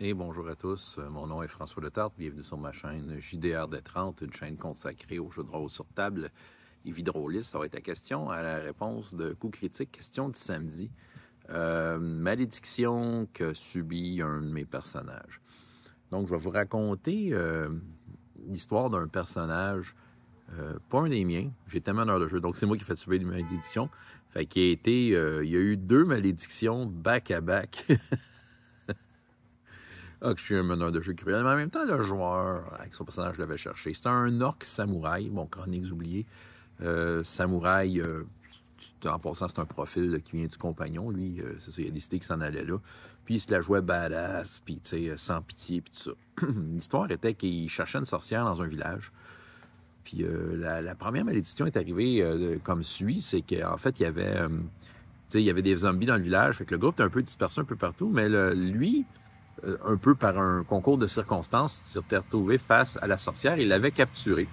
Et bonjour à tous, mon nom est François Letarte, bienvenue sur ma chaîne JDR-D30, une chaîne consacrée aux jeux de rôle sur table et vie de rôliste. Ça va être la question à la réponse de coup critique, question du samedi. Malédiction que subit un de mes personnages. Donc, je vais vous raconter l'histoire d'un personnage, pas un des miens, j'ai tellement d'heures de jeu, donc c'est moi qui ai fait subir une malédiction. Fait qu'il a été, il y a eu 2 malédictions back-à-back. Ah, que je suis un meneur de jeu cruel. Mais en même temps, le joueur, avec son personnage, je l'avais cherché. C'était un orc samouraï, bon, chroniques oubliées. Samouraï, en passant, c'est un profil là, qui vient du compagnon. Lui, c'est ça, il a décidé qu'il s'en allait là. Puis il se la jouait badass, puis tu sais, sans pitié, puis tout ça. L'histoire était qu'il cherchait une sorcière dans un village. Puis la première malédiction est arrivée comme suit, c'est qu'en fait, il y avait des zombies dans le village. Fait que le groupe était un peu dispersé un peu partout, mais lui, un peu par un concours de circonstances, s'était retrouvé face à la sorcière et l'avait capturé.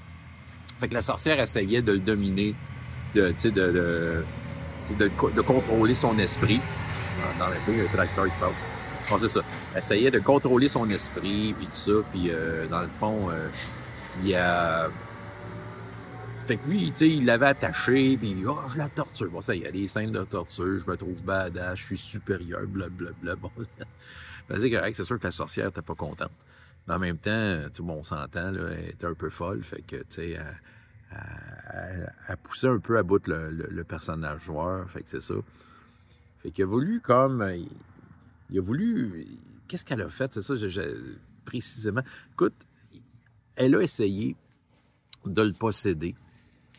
Fait que la sorcière essayait de le dominer, de contrôler son esprit. Dans la rue, il y a un tracteur qui passe. Bon, c'est ça. Elle essayait de contrôler son esprit, puis tout ça. Puis, dans le fond, il y a... Fait que lui, tu sais, il l'avait attaché, puis « Oh, je la torture. » Bon, ça, il y a des scènes de torture. Je me trouve badass, je suis supérieur, blablabla. Bon, ben, c'est correct, c'est sûr que la sorcière n'était pas contente. Mais en même temps, tout le monde s'entend, là, elle était un peu folle. Fait que, tu sais, elle poussait un peu à bout le personnage joueur. Fait que c'est ça. Fait qu'il a voulu comme... Il a voulu... Qu'est-ce qu'elle a fait? C'est ça, précisément. Écoute, elle a essayé de le posséder.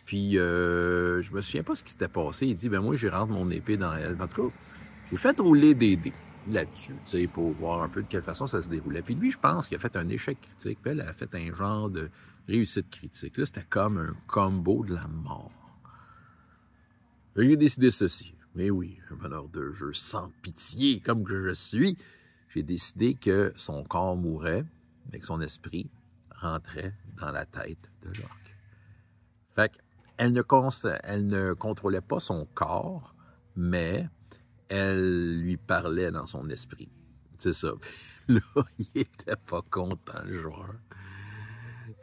Puis, je me souviens pas ce qui s'était passé. Il dit, ben moi, je rentre mon épée dans elle. En tout cas, j'ai fait rouler des dés là-dessus, tu sais, pour voir un peu de quelle façon ça se déroulait. Puis lui, je pense qu'il a fait un échec critique, puis elle a fait un genre de réussite critique. Là, c'était comme un combo de la mort. Il a décidé ceci. Mais oui, un meneur de jeu sans pitié, comme que je suis, j'ai décidé que son corps mourait, mais que son esprit rentrait dans la tête de l'orque. Fait qu'elle ne contrôlait pas son corps, mais elle lui parlait dans son esprit. C'est ça. Là, il était pas content, le joueur.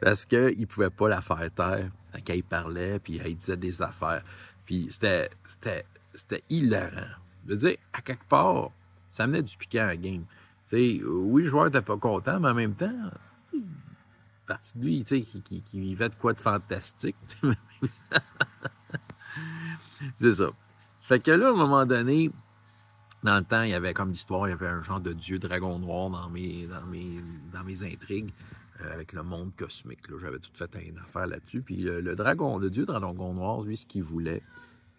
Parce qu'il ne pouvait pas la faire taire quand il parlait, puis il disait des affaires. Puis c'était hilarant. Je veux dire, à quelque part, ça amenait du piquant à la game. T'sais, oui, le joueur n'était pas content, mais en même temps, partie de lui, tu sais, qui vivait de quoi de fantastique. C'est ça. Fait que là, à un moment donné, dans le temps, il y avait comme l'histoire, il y avait un genre de dieu dragon noir dans mes intrigues avec le monde cosmique. Là, j'avais tout fait une affaire là-dessus. Puis le dieu dragon noir, lui, ce qu'il voulait,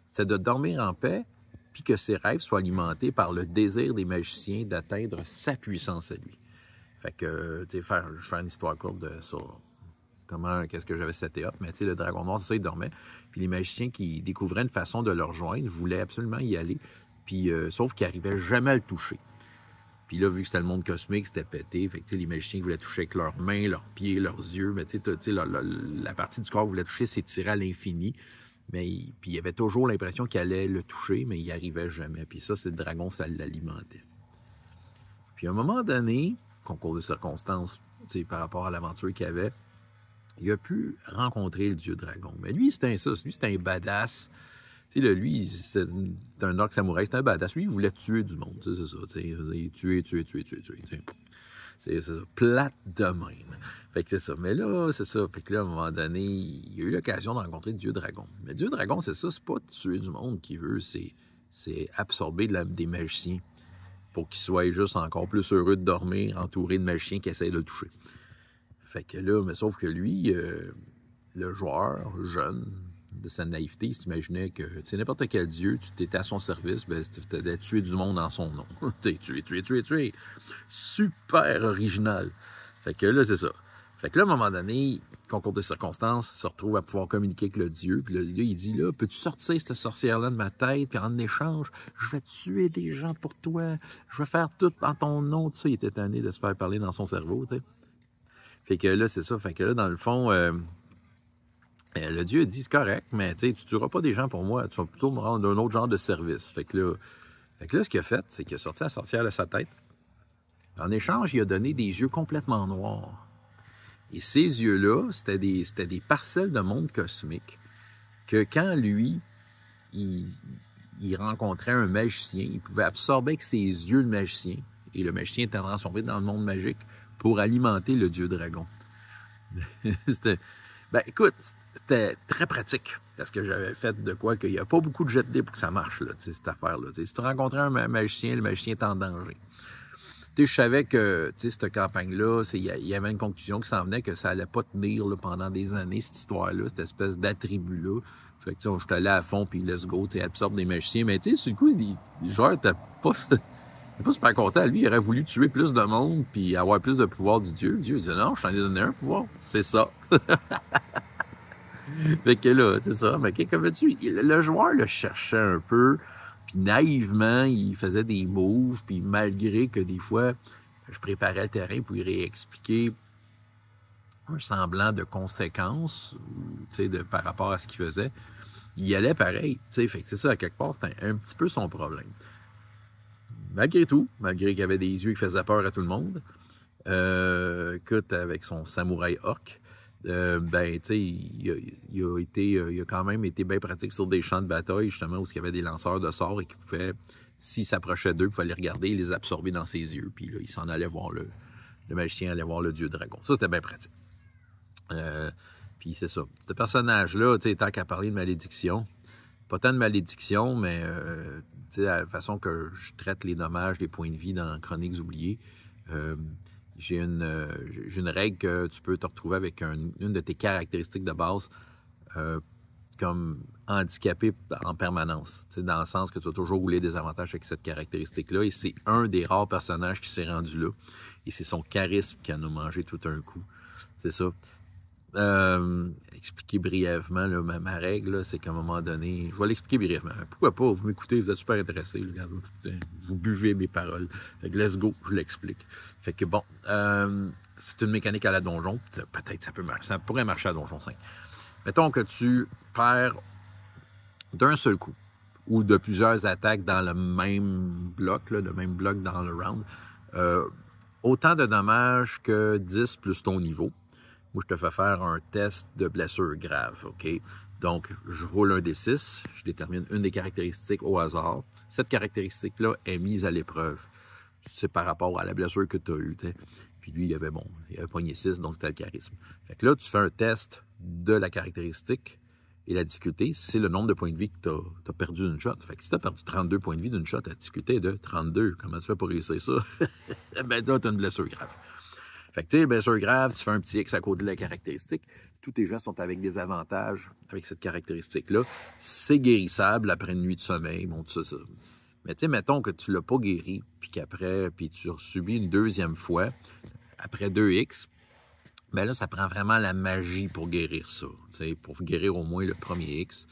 c'était de dormir en paix, puis que ses rêves soient alimentés par le désir des magiciens d'atteindre sa puissance à lui. Fait que, tu sais, je fais une histoire courte de ça. Qu'est-ce que j'avais seté up, mais tu sais, le dragon noir, c'est ça, il dormait. Puis les magiciens qui découvraient une façon de le rejoindre voulaient absolument y aller. Puis, sauf qu'ils n'arrivaient jamais à le toucher. Puis là, vu que c'était le monde cosmique, c'était pété. Fait que les magiciens voulaient toucher avec leurs mains, leurs pieds, leurs yeux. Mais tu sais, la partie du corps voulait toucher, s'étirer à l'infini. Mais puis il y avait toujours l'impression qu'il allait le toucher, mais il n'y arrivait jamais. Puis ça, c'est le dragon, ça l'alimentait. Puis à un moment donné, concours de circonstances, par rapport à l'aventure qu'il avait, il a pu rencontrer le dieu dragon. Mais lui, c'était ça. Lui, c'était un badass. Tu sais, lui, c'est un orc samouraï, c'est un badass. Lui, il voulait tuer du monde. C'est ça. Tuer. C'est ça. Plate de même. Fait que c'est ça. Mais là, c'est ça. Fait que là, à un moment donné, il a eu l'occasion de rencontrer le dieu dragon. Mais le dieu dragon, c'est ça. C'est pas tuer du monde qu'il veut. C'est absorber des magiciens pour qu'ils soient juste encore plus heureux de dormir entouré de magiciens qui essayent de le toucher. Fait que là, mais sauf que lui, le joueur jeune de sa naïveté, il s'imaginait que, tu sais, n'importe quel dieu, tu t'étais à son service, ben, c'était de tuer du monde en son nom. Tu sais, tuer. Super original. Fait que là, c'est ça. Fait que là, à un moment donné, concours de circonstances, se retrouve à pouvoir communiquer avec le dieu. Puis là, il dit, là, peux-tu sortir cette sorcière-là de ma tête? Puis en échange, je vais tuer des gens pour toi. Je vais faire tout en ton nom. Tout ça, il était tanné de se faire parler dans son cerveau, tu sais. Fait que là, c'est ça. Fait que là, dans le fond, le dieu dit, c'est correct, mais tu tueras pas des gens pour moi. Tu vas plutôt me rendre un autre genre de service. Fait que là, ce qu'il a fait, c'est qu'il a sorti la sorcière de sa tête. En échange, il a donné des yeux complètement noirs. Et ces yeux-là, c'était des parcelles de monde cosmique que quand lui, il rencontrait un magicien, il pouvait absorber avec ses yeux le magicien, et le magicien était transformé dans le monde magique pour alimenter le dieu dragon. Ben écoute, c'était très pratique, parce que j'avais fait de quoi qu'il n'y a pas beaucoup de jet de dés pour que ça marche, là, cette affaire-là. Si tu rencontrais un magicien, le magicien est en danger. Je savais que cette campagne-là, il y avait une conclusion qui s'en venait, que ça allait pas tenir là, pendant des années, cette histoire-là, cette espèce d'attribut-là. Fait que je suis allé à fond, puis let's go, absorbe des magiciens. Mais sur le coup, les joueurs n'étaient pas super contents. Lui, il aurait voulu tuer plus de monde, puis avoir plus de pouvoir du dieu. Dieu dit non, je t'en ai donné un pouvoir. C'est ça. Fait que là, c'est ça. Mais qu'est-ce que veux-tu? Le joueur le cherchait un peu. Puis naïvement, il faisait des moves, puis malgré que des fois, je préparais le terrain pour lui réexpliquer un semblant de conséquence par rapport à ce qu'il faisait, il allait pareil. Fait que c'est ça, à quelque part, c'était un petit peu son problème. Malgré tout, malgré qu'il avait des yeux qui faisaient peur à tout le monde, écoute, avec son samouraï orc, il a quand même été bien pratique sur des champs de bataille, justement, où il y avait des lanceurs de sorts et qui pouvaient, s'ils s'approchaient d'eux, il fallait les regarder et les absorber dans ses yeux. Puis là, il s'en allait voir le magicien allait voir le dieu dragon. Ça, c'était bien pratique. Puis c'est ça. Ce personnage-là, tant qu'à parler de malédiction, pas tant de malédiction, mais la façon que je traite les dommages, les points de vie dans Chroniques oubliées, j'ai une règle que tu peux te retrouver avec une de tes caractéristiques de base comme handicapé en permanence. Dans le sens que tu vas toujours rouler des avantages avec cette caractéristique-là. Et c'est un des rares personnages qui s'est rendu là. Et c'est son charisme qui en a mangé tout un coup. C'est ça. Expliquer brièvement là, ma règle, c'est qu'à un moment donné, je vais l'expliquer brièvement. Pourquoi pas? Vous m'écoutez, vous êtes super intéressés. Vous buvez mes paroles. Fait que let's go, je l'explique. Fait que bon, c'est une mécanique à la donjon. Peut-être ça pourrait marcher à Donjon 5. Mettons que tu perds d'un seul coup ou de plusieurs attaques dans le même bloc, le même bloc dans le round, autant de dommages que 10 plus ton niveau. Moi, je te fais faire un test de blessure grave, OK? Donc, je roule un D6, je détermine une des caractéristiques au hasard. Cette caractéristique-là est mise à l'épreuve. C'est par rapport à la blessure que tu as eue, t'sais. Puis lui, il avait pogné 6, donc c'était le charisme. Fait que là, tu fais un test de la caractéristique et la difficulté, c'est le nombre de points de vie que tu as perdu d'une shot. Fait que si tu as perdu 32 points de vie d'une shot, la difficulté est de 32. Comment tu fais pour réussir ça? Ben là, tu as une blessure grave. Fait que, tu sais, blessure grave, si tu fais un petit X à côté de la caractéristique, tous tes gens sont avec des avantages avec cette caractéristique-là. C'est guérissable après une nuit de sommeil, bon, tout ça. Mais tu sais, mettons que tu l'as pas guéri, puis qu'après, puis tu subis une deuxième fois, après 2X, ben là, ça prend vraiment la magie pour guérir ça. Tu sais, pour guérir au moins le premier X.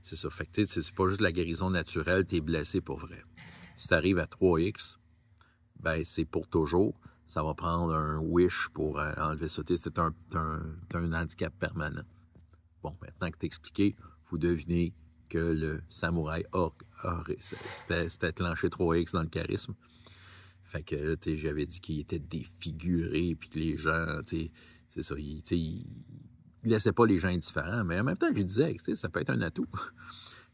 C'est ça. Fait que, tu sais, c'est pas juste la guérison naturelle, t'es blessé pour vrai. Si tu arrives à 3X, ben c'est pour toujours. Ça va prendre un wish pour enlever ça. C'est un handicap permanent. Bon, maintenant que t'es expliqué, vous devinez que le samouraï c'était clenché 3X dans le charisme. Fait que là, j'avais dit qu'il était défiguré, puis que les gens, c'est ça, il laissait pas les gens indifférents. Mais en même temps, je disais, ça peut être un atout.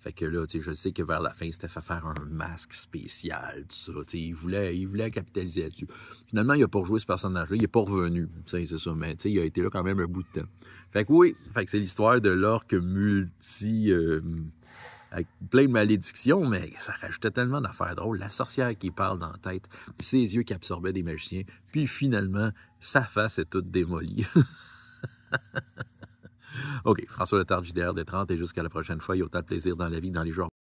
Fait que là, je sais que vers la fin, c'était fait faire un masque spécial, tout ça. Il voulait capitaliser là-dessus. Finalement, il n'a pas rejoué ce personnage-là. Il n'est pas revenu. C'est ça. Mais il a été là quand même un bout de temps. Fait que oui, c'est l'histoire de l'orque avec plein de malédictions, mais ça rajoutait tellement d'affaires drôles. La sorcière qui parle dans la tête, ses yeux qui absorbaient des magiciens, puis finalement, sa face est toute démolie. OK, François Letard, JDR des 30, et jusqu'à la prochaine fois, il y a autant de plaisir dans la vie que dans les jours.